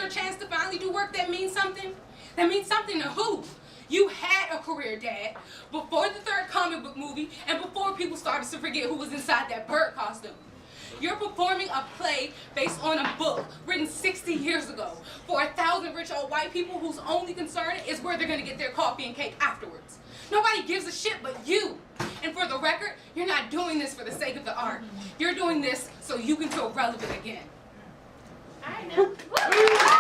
your chance to finally do work that means something? That means something to who? You had a career, Dad, before the third comic book movie and before people started to forget who was inside that bird costume. You're performing a play based on a book written 60 years ago for 1,000 rich old white people whose only concern is where they're going to get their coffee and cake afterwards. Nobody gives a shit but you. And for the record, you're not doing this for the sake of the art. You're doing this so you can feel relevant again. I know.